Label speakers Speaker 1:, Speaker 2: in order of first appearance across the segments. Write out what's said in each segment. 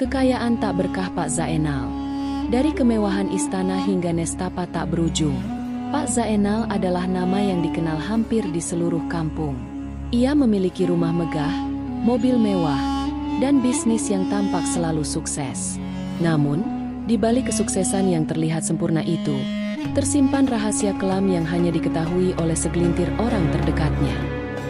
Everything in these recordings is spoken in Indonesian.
Speaker 1: Kekayaan tak berkah Pak Zainal. Dari kemewahan istana hingga nestapa tak berujung, Pak Zainal adalah nama yang dikenal hampir di seluruh kampung. Ia memiliki rumah megah, mobil mewah, dan bisnis yang tampak selalu sukses. Namun, di balik kesuksesan yang terlihat sempurna itu, tersimpan rahasia kelam yang hanya diketahui oleh segelintir orang terdekatnya.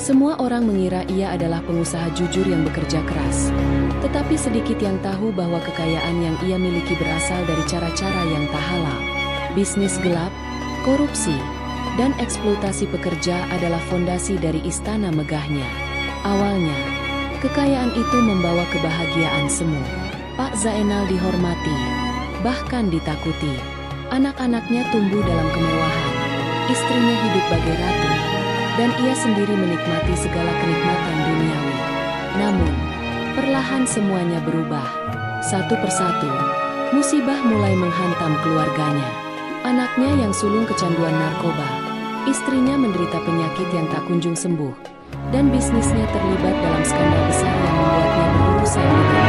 Speaker 1: Semua orang mengira ia adalah pengusaha jujur yang bekerja keras. Tetapi sedikit yang tahu bahwa kekayaan yang ia miliki berasal dari cara-cara yang tak halal. Bisnis gelap, korupsi, dan eksploitasi pekerja adalah fondasi dari istana megahnya. Awalnya, kekayaan itu membawa kebahagiaan semu. Pak Zainal dihormati, bahkan ditakuti. Anak-anaknya tumbuh dalam kemewahan, istrinya hidup bagai ratu, dan ia sendiri menikmati segala kenikmatan duniawi. Namun, perlahan semuanya berubah. Satu persatu, musibah mulai menghantam keluarganya. Anaknya yang sulung kecanduan narkoba, istrinya menderita penyakit yang tak kunjung sembuh, dan bisnisnya terlibat dalam skandal besar yang membuatnya berurusan dengan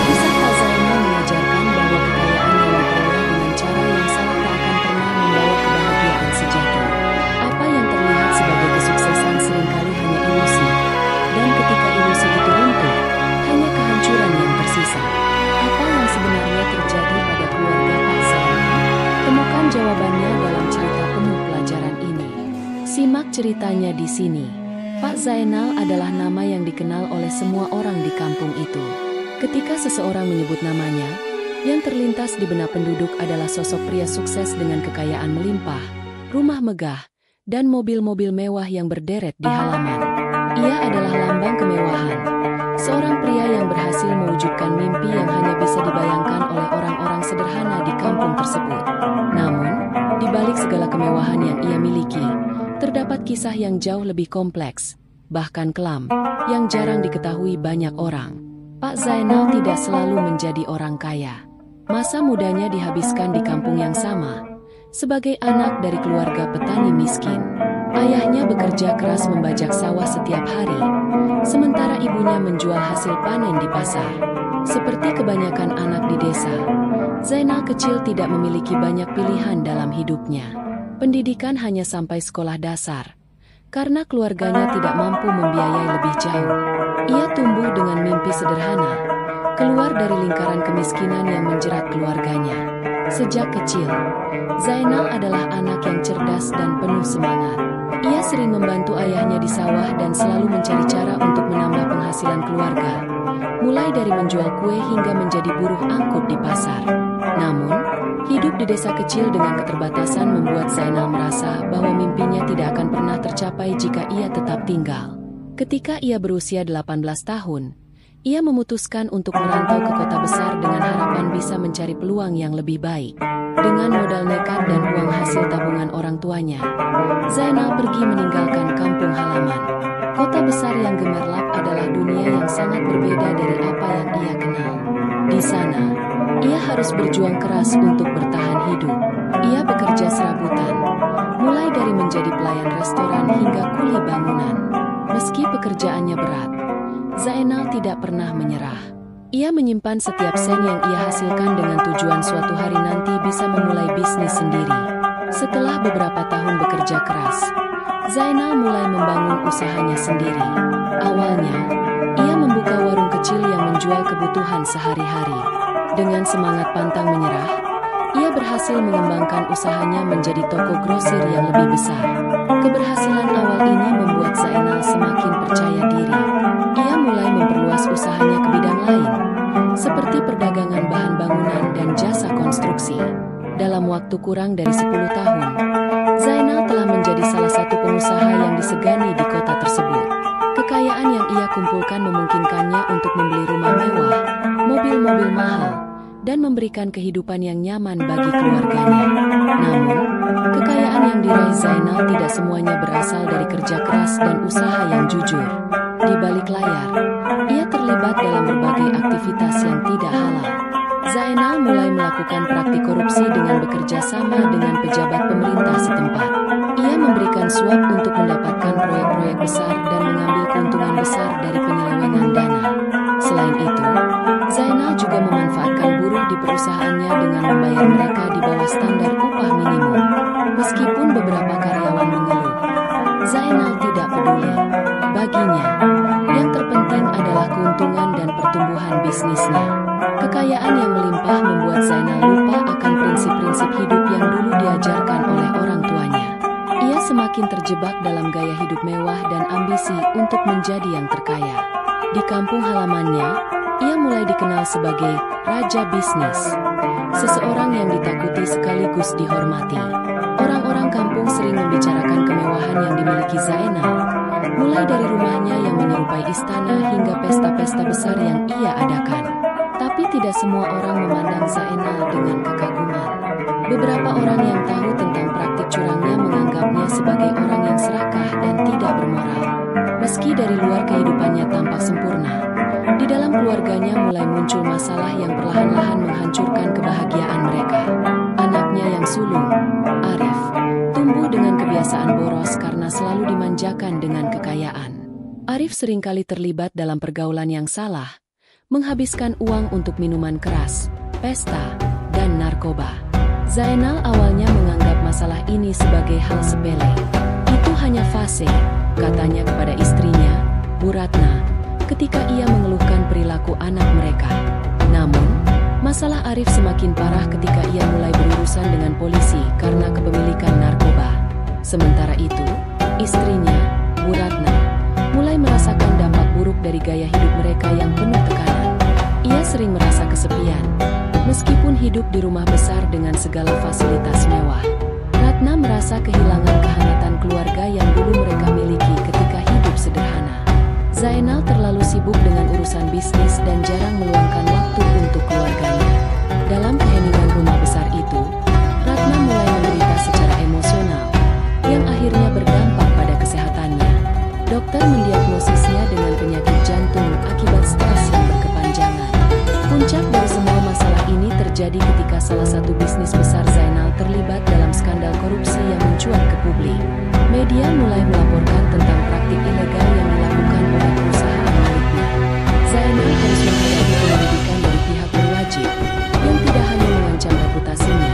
Speaker 1: kisah Pak Zainal mengajarkan bahwa kekayaan yang diperoleh dengan cara yang salah tak akan pernah membawa kebahagiaan sejati. Apa yang terlihat sebagai kesuksesan seringkali hanya ilusi, dan ketika ilusi itu runtuh, hanya kehancuran yang tersisa. Apa yang sebenarnya terjadi pada keluarga Pak Zainal? Temukan jawabannya dalam cerita penuh pelajaran ini. Simak ceritanya di sini. Pak Zainal adalah nama yang dikenal oleh semua orang di kampung itu. Ketika seseorang menyebut namanya, yang terlintas di benak penduduk adalah sosok pria sukses dengan kekayaan melimpah, rumah megah, dan mobil-mobil mewah yang berderet di halaman. Ia adalah lambang kemewahan, seorang pria yang berhasil mewujudkan mimpi yang hanya bisa dibayangkan oleh orang-orang sederhana di kampung tersebut. Namun, di balik segala kemewahan yang ia miliki, terdapat kisah yang jauh lebih kompleks, bahkan kelam, yang jarang diketahui banyak orang. Pak Zainal tidak selalu menjadi orang kaya. Masa mudanya dihabiskan di kampung yang sama, sebagai anak dari keluarga petani miskin. Ayahnya bekerja keras membajak sawah setiap hari, sementara ibunya menjual hasil panen di pasar. Seperti kebanyakan anak di desa, Zainal kecil tidak memiliki banyak pilihan dalam hidupnya. Pendidikan hanya sampai sekolah dasar, karena keluarganya tidak mampu membiayai lebih jauh. Ia tumbuh dengan mimpi sederhana, keluar dari lingkaran kemiskinan yang menjerat keluarganya. Sejak kecil, Zainal adalah anak yang cerdas dan penuh semangat. Ia sering membantu ayahnya di sawah dan selalu mencari cara untuk menambah penghasilan keluarga, mulai dari menjual kue hingga menjadi buruh angkut di pasar. Namun, hidup di desa kecil dengan keterbatasan membuat Zainal merasa bahwa mimpinya tidak akan pernah tercapai jika ia tetap tinggal. Ketika ia berusia 18 tahun, ia memutuskan untuk merantau ke kota besar dengan harapan bisa mencari peluang yang lebih baik. Dengan modal nekat dan uang hasil tabungan orang tuanya, Zainal pergi meninggalkan kampung halaman. Kota besar yang gemerlap adalah dunia yang sangat berbeda dari apa yang ia kenal. Di sana, ia harus berjuang keras untuk bertahan hidup. Ia bekerja serabutan, mulai dari menjadi pelayan restoran hingga kuli bangunan. Meski pekerjaannya berat, Zainal tidak pernah menyerah. Ia menyimpan setiap sen yang ia hasilkan dengan tujuan suatu hari nanti bisa memulai bisnis sendiri. Setelah beberapa tahun bekerja keras, Zainal mulai membangun usahanya sendiri. Awalnya, ia membuka warung kecil yang menjual kebutuhan sehari-hari. Dengan semangat pantang menyerah, ia berhasil mengembangkan usahanya menjadi toko grosir yang lebih besar. Keberhasilan awal ini membuat Zainal semakin percaya diri. Ia mulai memperluas usahanya ke bidang lain, seperti perdagangan bahan bangunan dan jasa konstruksi. Dalam waktu kurang dari 10 tahun, Zainal telah menjadi salah satu pengusaha yang disegani di kota tersebut. Kekayaan yang ia kumpulkan memungkinkannya untuk membeli rumah mewah, mobil-mobil mahal, dan memberikan kehidupan yang nyaman bagi keluarganya. Namun, kekayaan yang diraih Zainal tidak semuanya berasal dari kerja keras dan usaha yang jujur. Di balik layar, ia terlibat dalam berbagai aktivitas yang tidak halal. Zainal mulai melakukan praktik korupsi dengan bekerja sama dengan pejabat pemerintah setempat. Ia memberikan suap untuk mendapatkan proyek-proyek besar dan mengambil keuntungan besar dari penyelewengan dana. Selain itu, Zainal juga bisnisnya. Kekayaan yang melimpah membuat Zainal lupa akan prinsip-prinsip hidup yang dulu diajarkan oleh orang tuanya. Ia semakin terjebak dalam gaya hidup mewah dan ambisi untuk menjadi yang terkaya. Di kampung halamannya, ia mulai dikenal sebagai raja bisnis. Seseorang yang ditakuti sekaligus dihormati. Orang-orang kampung sering membicarakan kemewahan yang dimiliki Zainal, mulai dari rumahnya yang menyerupai istana hingga pesta-pesta besar yang ia adakan. Tapi tidak semua orang memandang Zainal dengan kekaguman. Beberapa orang yang tahu tentang praktik curangnya menganggapnya sebagai orang yang serakah dan tidak bermoral. Meski dari luar kehidupannya tampak sempurna, di dalam keluarganya mulai muncul masalah yang perlahan-lahan menghancurkan kebahagiaan mereka. Anaknya yang sulung, Arif, tumbuh dengan kebiasaan boros karena selalu dimanjakan dengan kekayaan. Arif seringkali terlibat dalam pergaulan yang salah, menghabiskan uang untuk minuman keras, pesta, dan narkoba. Zainal awalnya menganggap masalah ini sebagai hal sepele. Itu hanya fase, katanya kepada istrinya, Bu Ratna, ketika ia mengeluhkan perilaku anak mereka. Namun, masalah Arif semakin parah ketika ia mulai berurusan dengan polisi karena kepemilikan narkoba. Sementara itu, istrinya, Bu Ratna, mulai merasakan dampak buruk dari gaya hidup mereka yang penuh tekanan. Ia sering merasa kesepian, meskipun hidup di rumah besar dengan segala fasilitas mewah. Ratna merasa kehilangan kehangatan keluarga yang dulu mereka miliki ketika hidup sederhana. Zainal terlalu sibuk dengan urusan bisnis dan jarang meluangkan waktu untuk keluarganya. Dalam keheningan rumah besar itu, Ratna mulai menderita secara emosional, yang akhirnya berdampak pada kesehatannya. Dokter mendiagnosisnya dengan penyakit jantung akibat stres yang berkepanjangan. Puncak dari semua masalah ini terjadi ketika salah satu bisnis besar Zainal terlibat dalam skandal korupsi yang mencuat ke publik. Media mulai melaporkan tentang praktik ilegal yang dilakukan oleh perusahaan miliknya. Zainal harus menghadapi penyelidikan dari pihak berwajib, yang tidak hanya mengancam reputasinya,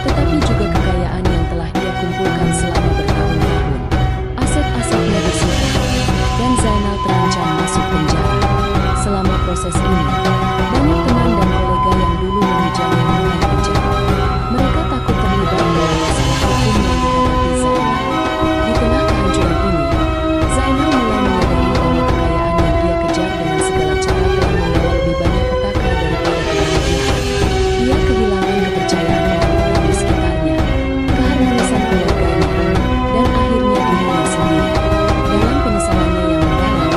Speaker 1: tetapi juga kekayaan yang telah ia kumpulkan selama bertahun-tahun. Aset-asetnya disita, dan Zainal terancam masuk penjara. Selama proses ini, banyak teman dan kolega yang dulu memujanya mulai menjauh. Mereka takut terlibat dalam masalah hukum yang dihadapi Zainal. Di tengah kehancuran ini, Zainal mulai menyadari bahwa kekayaan yang ia kejar dengan segala cara telah membawa lebih banyak petaka daripada kebahagiaan. Ia kehilangan kepercayaan orang-orang di sekitarnya, keharmonisan keluarganya, dan akhirnya dirinya sendiri. Dalam penyesalannya yang mendalam,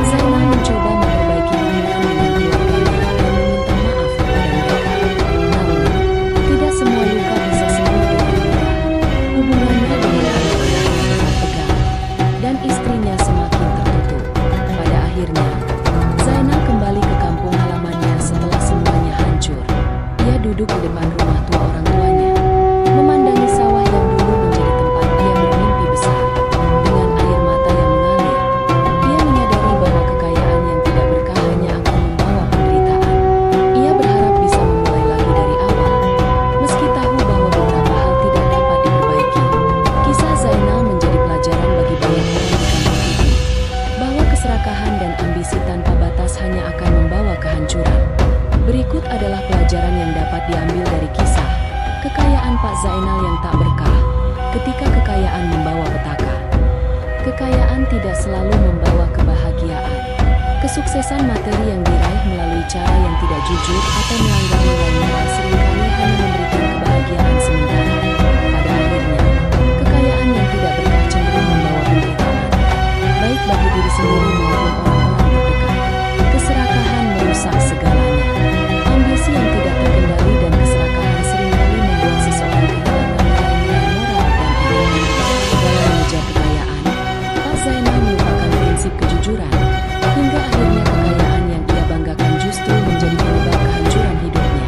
Speaker 1: Zainal mencoba memperbaiki hubungan dengan keluarganya dan meminta maaf kepada mereka. Namun, tidak semua luka bisa sembuh dengan mudah. Hubungannya dengan anak-anaknya tetap tegang, dan istrinya semakin tertutup. Pada akhirnya, Zainal kembali ke kampung halamannya setelah semuanya hancur. Ia duduk di depan rumah tua orang tuanya, memandangi sawah yang dulu menjadi tempat ia bermimpi besar. Dengan air mata yang mengalir, ia menyadari bahwa kekayaan yang tidak berkah hanya akan membawa penderitaan. Ia berharap bisa memulai lagi dari awal, meski tahu bahwa beberapa hal tidak dapat diperbaiki. Kisah Zainal menjadi pelajaran bagi banyak orang di kampung itu, bahwa keserakahan dan ambisi tanpa batas hanya akan membawa kehancuran. Berikut adalah pelajaran yang dapat diambil dari kisah kekayaan Pak Zainal yang tak berkah, ketika kekayaan membawa petaka. Kekayaan tidak selalu membawa kebahagiaan. Kesuksesan materi yang diraih melalui cara yang tidak jujur atau melanggar nilai moral seringkali hanya memberikan kebahagiaan sementara. Pada akhirnya, kekayaan yang tidak berkah cenderung membawa penderitaan, baik bagi diri sendiri maupun orang-orang terdekat. Keserakahan merusak segalanya. Ambisi yang tidak terkendali dan keserakahan seringkali membuat seseorang kehilangan nilai-nilai moral dan etika. Dalam mengejar kekayaan, Pak Zainal melupakan prinsip kejujuran, hingga akhirnya kekayaan yang ia banggakan justru menjadi penyebab kehancuran hidupnya.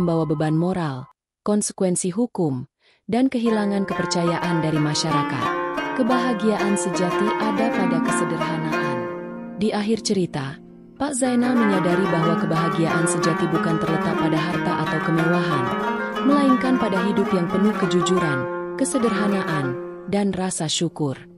Speaker 1: membawa beban moral, konsekuensi hukum, dan kehilangan kepercayaan dari masyarakat. Kebahagiaan sejati ada pada kesederhanaan. Di akhir cerita, Pak Zainal menyadari bahwa kebahagiaan sejati bukan terletak pada harta atau kemewahan, melainkan pada hidup yang penuh kejujuran, kesederhanaan, dan rasa syukur.